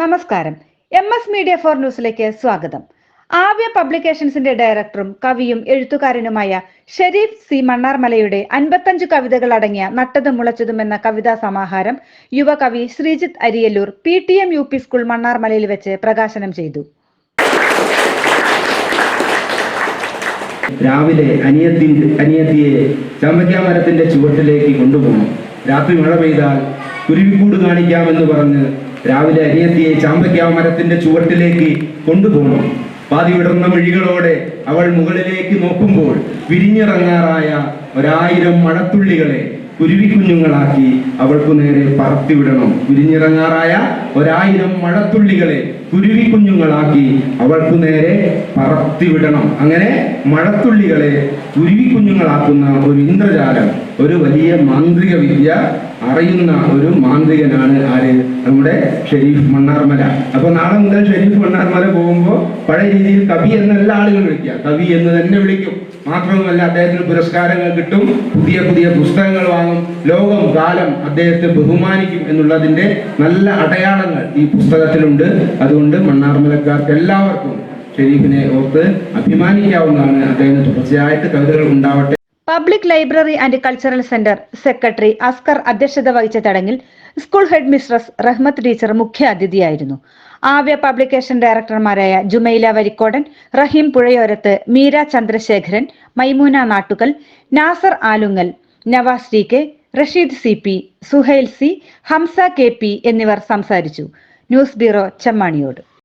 നമസ്കാരം. MS media for ന്യൂസിലേക്ക് സ്വാഗതം. ആവ്യ പബ്ലിക്കേഷൻസിന്റെ ഡയറക്ടറും കവിയും എഴുത്തുകാരനുമായ ഷെരീഫ് സി മണ്ണാർമലയുടെ 55 കവിതകൾ അടങ്ങിയ നട്ടതും മുളച്ചതും എന്ന കവിതാ സമാഹാരം യുവകവി Sreejith Ariyallur PTM UP school മണ്ണാർമലയിൽ വെച്ച് പ്രകാശനം ചെയ്തു. രാവിലെ അനിയത്തിയെ ചാമ്പയ്ക്കാമരത്തിന്റെ ചുവട്ടിലേക്ക് കൊണ്ടുപോകണം. രാത്രി മഴ പെയ്താൽ കുരുവിക്കൂട് കാണിക്കാമെന്ന് പറഞ്ഞ് രാവിലെ അനിയത്തിയെ ചാമ്പയ്ക്കാമരത്തിന്റെ ചുവട്ടിലേക്ക് കൊണ്ടുപോകണം. പാതി വിടർന്ന മിഴികളോടെ അവൾ മുകളിലേക്ക് നോക്കുമ്പോൾ വിരിഞ്ഞിറങ്ങാറായ 1000 മഴത്തുള്ളികളെ കുരുവിക്കുഞ്ഞുങ്ങളാക്കി അവൾക്കു നേരെ പറത്തിവിടണം. വിരിഞ്ഞിറങ്ങാറായ 1000 മഴത്തുള്ളികളെ കുരുവിക്കുഞ്ഞുങ്ങളാക്കി അവൾക്കു നേരെ പറത്തിവിടണം. അങ്ങനെ മഴത്തുള്ളികളെ കുരുവിക്കുഞ്ഞുങ്ങളാക്കുന്ന ഒരു ഇന്ദ്രജാലം, ഒരു വലിയ മാന്ത്രിക വിദ്യ അറിയുന്ന ഒരു മാന്ത്രികനാണ് ആര്? നമ്മുടെ ഷെരീഫ് മണ്ണാർമല. അപ്പൊ നാളെ മുതൽ ഷെരീഫ് മണ്ണാർമല പോകുമ്പോൾ പഴയ രീതിയിൽ കവി എന്നല്ല ആളുകൾ വിളിക്കുക, കവി എന്ന് തന്നെ വിളിക്കും. മാത്രവുമല്ല, അദ്ദേഹത്തിന് പുരസ്കാരങ്ങൾ കിട്ടും, പുതിയ പുതിയ പുസ്തകങ്ങൾ വാങ്ങും, ലോകം കാലം അദ്ദേഹത്തെ ബഹുമാനിക്കും എന്നുള്ളതിന്റെ നല്ല അടയാളങ്ങൾ ഈ പുസ്തകത്തിലുണ്ട്. അതുകൊണ്ട് മണ്ണാർമലക്കാർക്ക് എല്ലാവർക്കും ഷെരീഫിനെ ഓർത്ത് അഭിമാനിക്കാവുന്നതാണ്. അദ്ദേഹത്തിന് തുടർച്ചയായിട്ട് കവിതകൾ ഉണ്ടാവട്ടെ. Public library and cultural centre secretary Askar അധ്യക്ഷത വഹിച്ച ചടങ്ങിൽ school head mistress Rahmath teacher മുഖ്യ അതിഥിയായിരുന്നു. ആവ്യ പബ്ലിക്കേഷൻ ഡയറക്ടർമാരായ Jumaila Varikkodan, Rahim Puzhayorath, Meera Chandrasekharan, Maimoona Nattukal, Nasar Alungal, Navas TK, Rasheed CP, Suhail C, Hamsa KP എന്നിവർ സംസാരിച്ചു. News bureau Chemmaniyode.